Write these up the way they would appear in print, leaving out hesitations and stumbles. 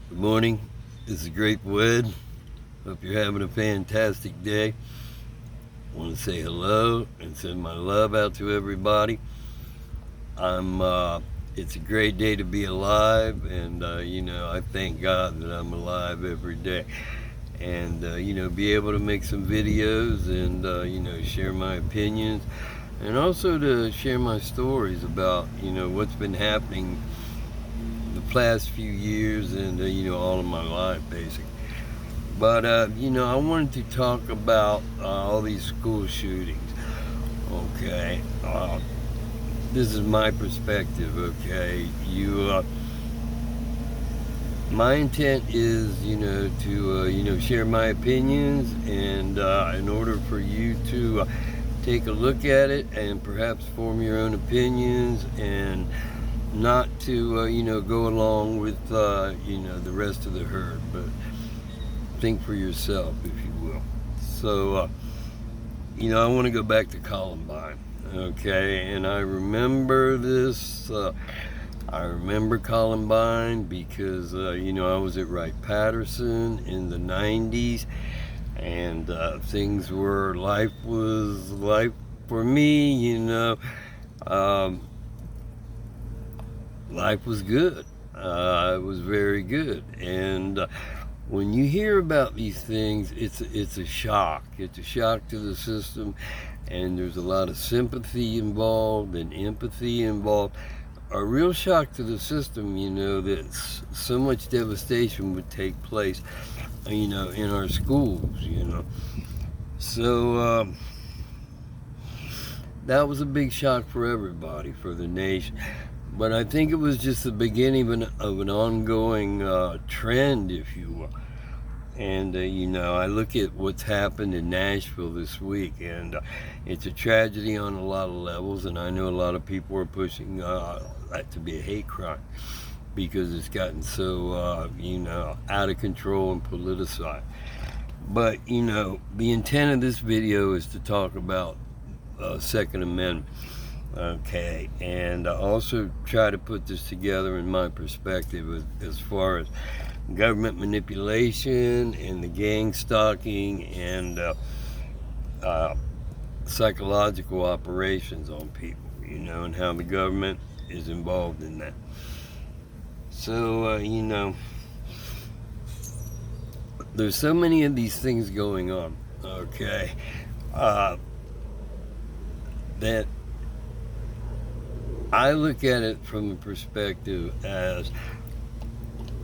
Good morning. This is Grateful Ed. Hope you're having a fantastic day. I want to say hello and send my love out to everybody. It's a great day to be alive, and I thank God that I'm alive every day. And be able to make some videos and share my opinions, and also to share my stories about what's been happening the past few years and all of my life basically. But I wanted to talk about all these school shootings. Okay, this is my perspective. Okay, my intent is to share my opinions, and in order for you to take a look at it and perhaps form your own opinions, and not to go along with the rest of the herd, but think for yourself, if you will. So I want to go back to Columbine. Okay, and I remember this. I remember Columbine because I was at Wright-Patterson in the 90s, and life was life for me. Life was good. It was very good. And when you hear about these things, it's a shock. It's a shock to the system, and there's a lot of sympathy involved and empathy involved. A real shock to the system, that so much devastation would take place, in our schools, So that was a big shock for everybody, for the nation. But I think it was just the beginning of an ongoing trend, if you will. And, I look at what's happened in Nashville this week, and it's a tragedy on a lot of levels, and I know a lot of people are pushing that to be a hate crime because it's gotten so, out of control and politicized. But, the intent of this video is to talk about Second Amendment. Okay, and I also try to put this together in my perspective as far as government manipulation and the gang stalking and psychological operations on people, and how the government is involved in that. So, there's so many of these things going on, okay, that I look at it from the perspective as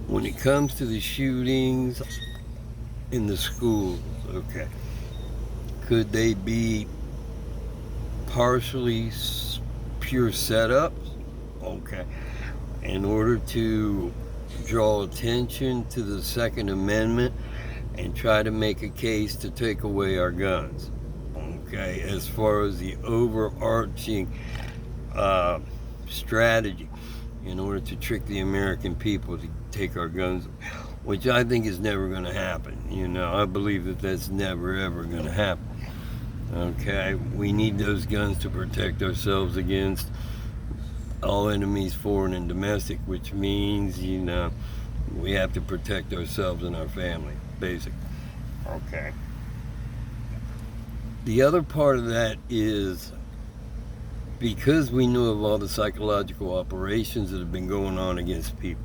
when it comes to the shootings in the schools, okay, could they be partially pure setups? Okay, in order to draw attention to the Second Amendment and try to make a case to take away our guns. Okay, as far as the overarching strategy in order to trick the American people to take our guns, which I think is never going to happen. I believe that that's never ever going to happen. Okay, we need those guns to protect ourselves against all enemies, foreign and domestic, which means we have to protect ourselves and our family, basically. Okay. The other part of that is, because we know of all the psychological operations that have been going on against people,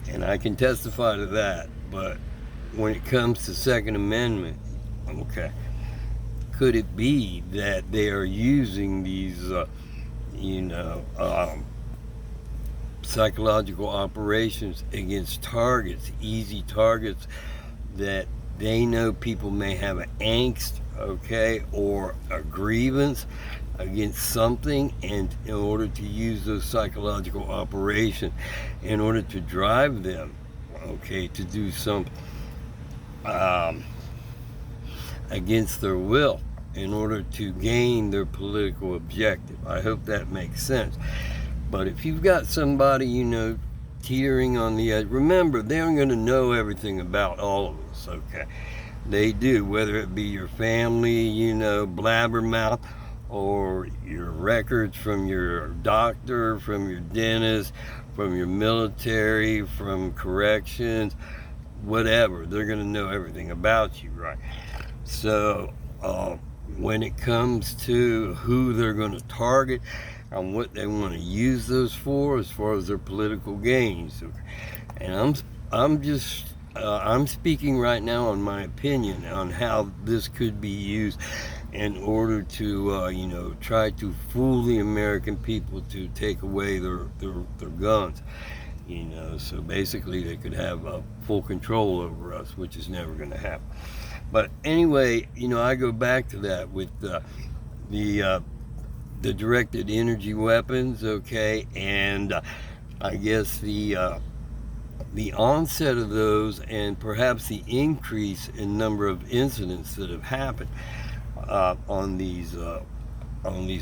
and I can testify to that, but when it comes to Second Amendment, okay, could it be that they are using these, psychological operations against targets, easy targets that they know people may have an angst, okay, or a grievance against something, and in order to use those psychological operations in order to drive them, okay, to do something against their will in order to gain their political objective. I hope that makes sense. But if you've got somebody, teetering on the edge, remember, they're going to know everything about all of us, okay? They do, whether it be your family, blabbermouth, or your records from your doctor, from your dentist, from your military, from corrections, whatever. They're going to know everything about you, right? So when it comes to who they're going to target and what they want to use those for, as far as their political gains, and I'm speaking right now on my opinion on how this could be used in order to try to fool the American people to take away their guns. So basically they could have full control over us, which is never going to happen. But anyway, I go back to that with the directed energy weapons, okay, and I guess the onset of those, and perhaps the increase in number of incidents that have happened on these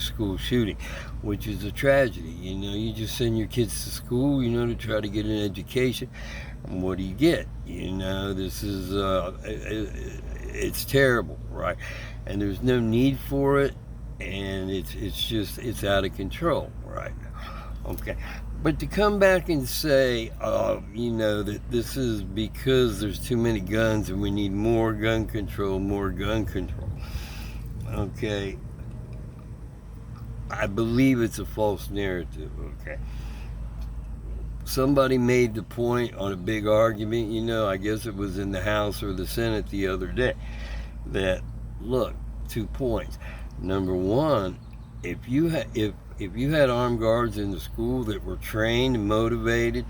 school shootings, which is a tragedy. You just send your kids to school, to try to get an education, and what do you get? This is it's terrible, right? And there's no need for it, and it's out of control, right? Okay. But to come back and say, that this is because there's too many guns and we need more gun control, okay, I believe it's a false narrative, okay? Somebody made the point on a big argument, I guess it was in the House or the Senate the other day, that, look, 2 points. Number one, if you had armed guards in the school that were trained and motivated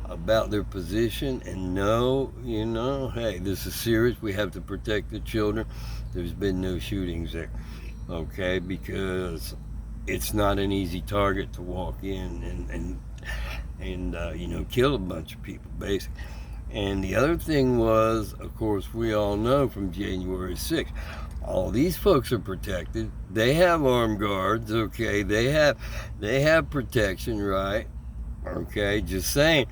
about their position and know, hey, this is serious, we have to protect the children, there's been no shootings there, okay? Because it's not an easy target to walk in and kill a bunch of people, basically. And the other thing was, of course, we all know from January 6th, all these folks are protected. They have armed guards, okay? They have protection, right? Okay, just saying.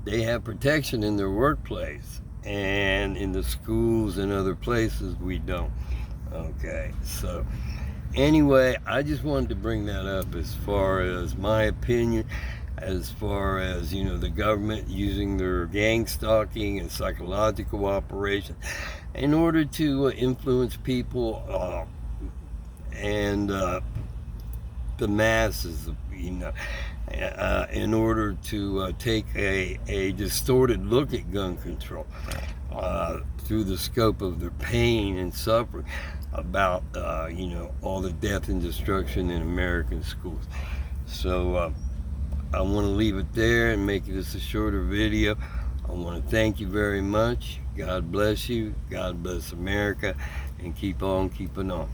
They have protection in their workplace, and in the schools and other places we don't. Okay, so anyway, I just wanted to bring that up as far as my opinion, as far as the government using their gang stalking and psychological operations in order to influence people and the masses, in order to take a distorted look at gun control through the scope of their pain and suffering about all the death and destruction in American schools. So I want to leave it there and make this a shorter video. I want to thank you very much. God bless you. God bless America. And keep on keeping on.